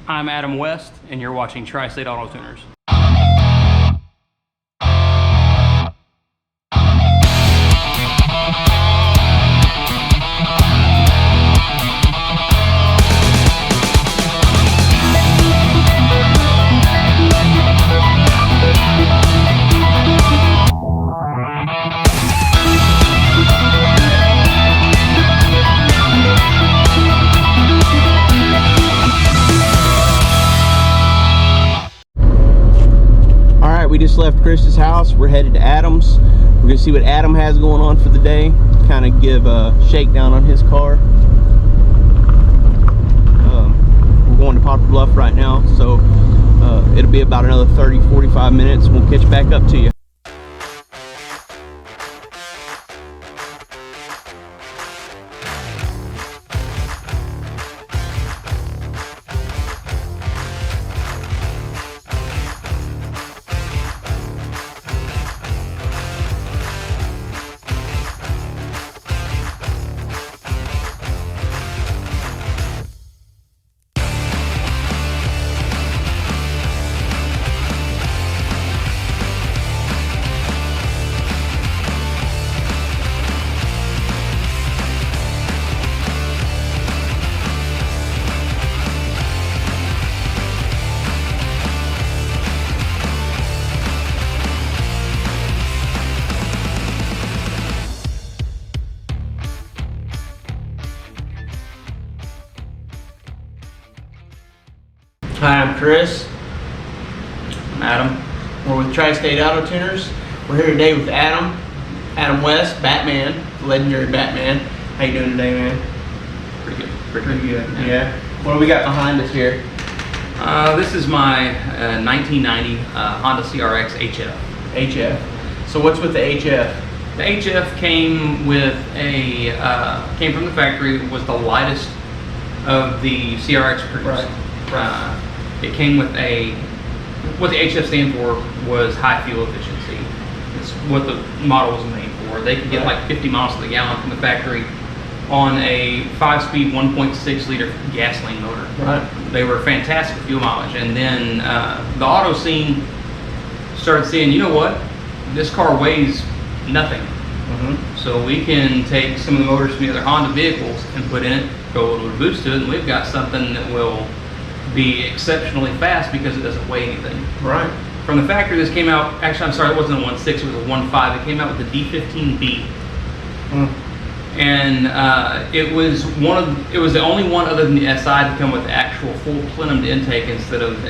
I'm Adam West, and you're watching Tri-State Auto Tuners. We just left Chris's house. We're headed to Adam's. We're gonna see what Adam has going on for the day, kind of give a shakedown on his car. We're going to Poplar Bluff right now, so it'll be about another 30-45 minutes. We'll catch back up to you. Hi, I'm Chris. I'm Adam. We're with Tri-State Auto Tuners. We're here today with Adam West, Batman, legendary Batman. How you doing today, man? Pretty good. Pretty good. Yeah. What do we got behind us here? This is my 1990 Honda CRX HF. HF. So what's with the HF? The HF came with a came from the factory. Was the lightest of the CRX produced. Right. It came with what the HF stand for was high fuel efficiency. It's what the model was made for. They could get like 50 miles to the gallon from the factory on a 5-speed 1.6 liter gasoline motor. Right. They were fantastic fuel mileage. And then the auto scene started saying, you know what, this car weighs nothing. So we can take some of the motors from the other Honda vehicles and put in it, go a little boost to it, and we've got something that will be exceptionally fast because it doesn't weigh anything. Right. From the factory, this came out, actually I'm sorry, it wasn't a 1.6, it was a 1.5. It came out with the D15B. And it was the only one other than the SI to come with the actual full plenum intake instead of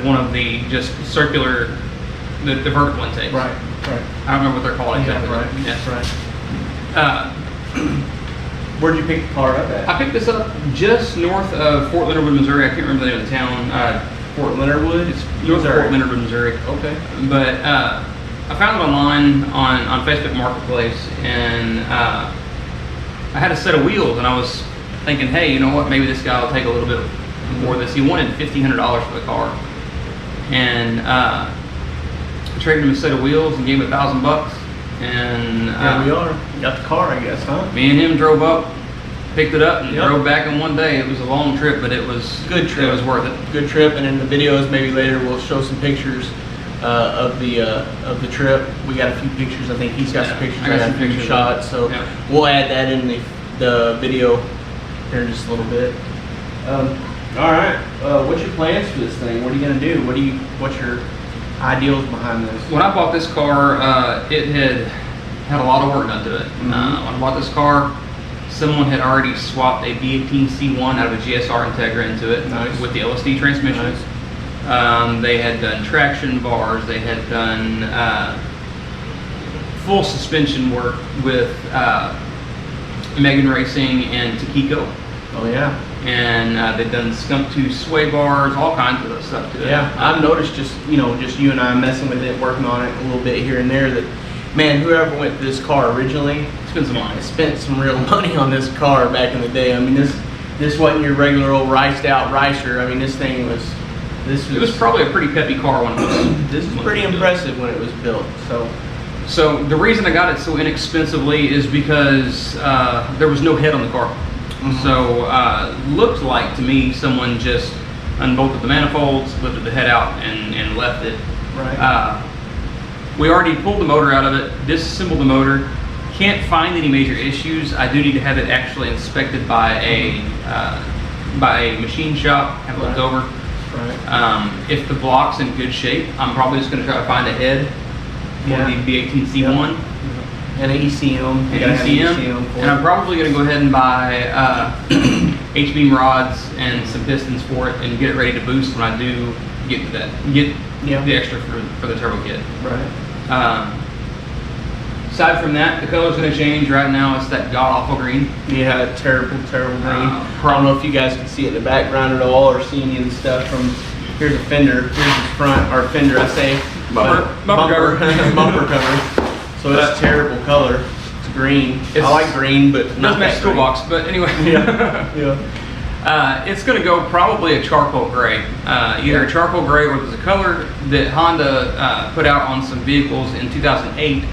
one of the just circular, the vertical intakes. Right. I don't remember what they're called exactly. Right. Yes. Right. Where'd you pick the car up at? I picked this up just north of Fort Leonard Wood, Missouri. I can't remember the name of the town. Fort Leonard Wood? It's north of Fort Leonard Wood, Missouri. Okay. But I found it online on Facebook Marketplace, and I had a set of wheels, and I was thinking, hey, you know what? Maybe this guy will take a little bit more of this. He wanted $1,500 for the car, and I traded him a set of wheels and gave him $1,000. And there we are. You got the car, I guess, huh? Me and him drove up, picked it up, and drove back in one day. It was a long trip, but it was good trip. It was worth it. Good trip, and in the videos, maybe later we'll show some pictures of the trip. We got a few pictures. I think he's got some pictures. I got some pictures shots, so we'll add that in the video here in just a little bit. All right. What's your plans for this thing? What are you gonna do? What's your ideals behind this? When I bought this car, it had a lot of work done to it. When I bought this car, someone had already swapped a V18C1 out of a GSR Integra into it with the LSD transmission. They had done traction bars. They had done full suspension work with Megan Racing and Takiko. Oh yeah. And they've done skunk tooth sway bars, all kinds of stuff to it. Yeah, I've noticed just you and I messing with it, working on it a little bit here and there, that man, whoever went to this car originally spent some real money on this car back in the day. I mean, this wasn't your regular old riced out ricer. I mean, it was probably a pretty peppy car when it was. This is pretty impressive when it was built. So the reason I got it so inexpensively is because there was no head on the car. So looked like to me someone just unbolted the manifolds, lifted the head out, and left it. Right. We already pulled the motor out of it, disassembled the motor. Can't find any major issues. I do need to have it actually inspected by a machine shop, have it looked over. Right. If the block's in good shape, I'm probably just going to try to find a head for Yeah. the B18C1 And an ECM. and You gotta have ECM, for and I'm it. probably going to go ahead and buy H-beam rods and some pistons for it and get it ready to boost when I do get to that, get Yeah. the extra for the turbo kit. Right. Aside from that, the color's going to change. Right now it's that god-awful green. Yeah, terrible, terrible green. I Problem. don't know if you guys can see it in the background at all or see any of the stuff from, here's a fender, here's the front, or fender I say. Bumper cover. Bumper cover. So it's terrible color. It's green. It's- I like green, but Doesn't not match that the toolbox, but anyway. green. Yeah. It's going to go probably a charcoal gray. Either a charcoal gray or there's a color that Honda put out on some vehicles in 2008.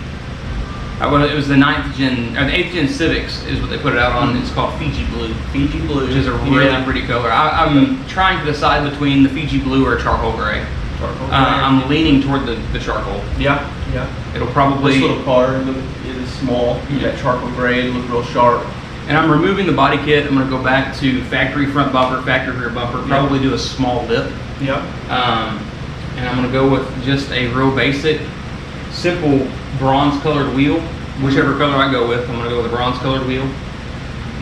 Well, it was the 9th gen, or the 8th gen Civics is what they put it out on. It's called Fiji Blue, Fiji blue. which is a really pretty color. I'm trying to decide between the Fiji Blue or charcoal gray. Charcoal I'm leaning toward the charcoal. Yeah, yeah. It'll This probably, little car is small. That charcoal gray, it looks real sharp. and I'm removing the body kit. I'm going to go back to factory front bumper, factory rear bumper, probably do a small lip. Yep. And I'm going to go with just a real basic, simple bronze colored wheel. Whichever color I go with, I'm going to go with a bronze colored wheel.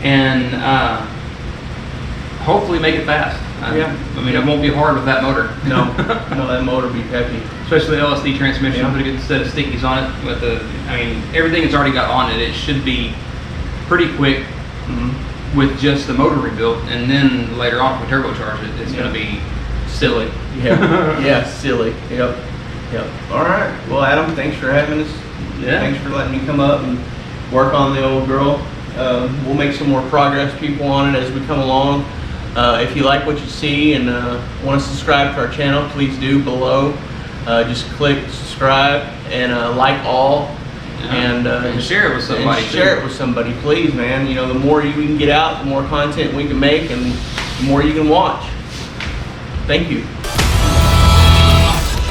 And hopefully make it fast. Yeah. I mean, it won't be hard with that motor. No, no, that motor be peppy. Especially the LSD transmission, Yeah. put a good set of stickies on it. With everything it's already got on it, it should be pretty quick Mm-hmm. with just the motor rebuilt. And then later on, if we turbocharge it, it's going to be silly. Yeah, yeah, silly. Yep, yep. All right. Well, Adam, thanks for having us. Yeah. Thanks for letting me come up and work on the old girl. We'll make some more progress, people, on it as we come along. If you like what you see and want to subscribe to our channel, please do below. Just click subscribe and like all. And share it with somebody. And share it with somebody, please, man. You know, the more you can get out, the more content we can make, and the more you can watch. Thank you.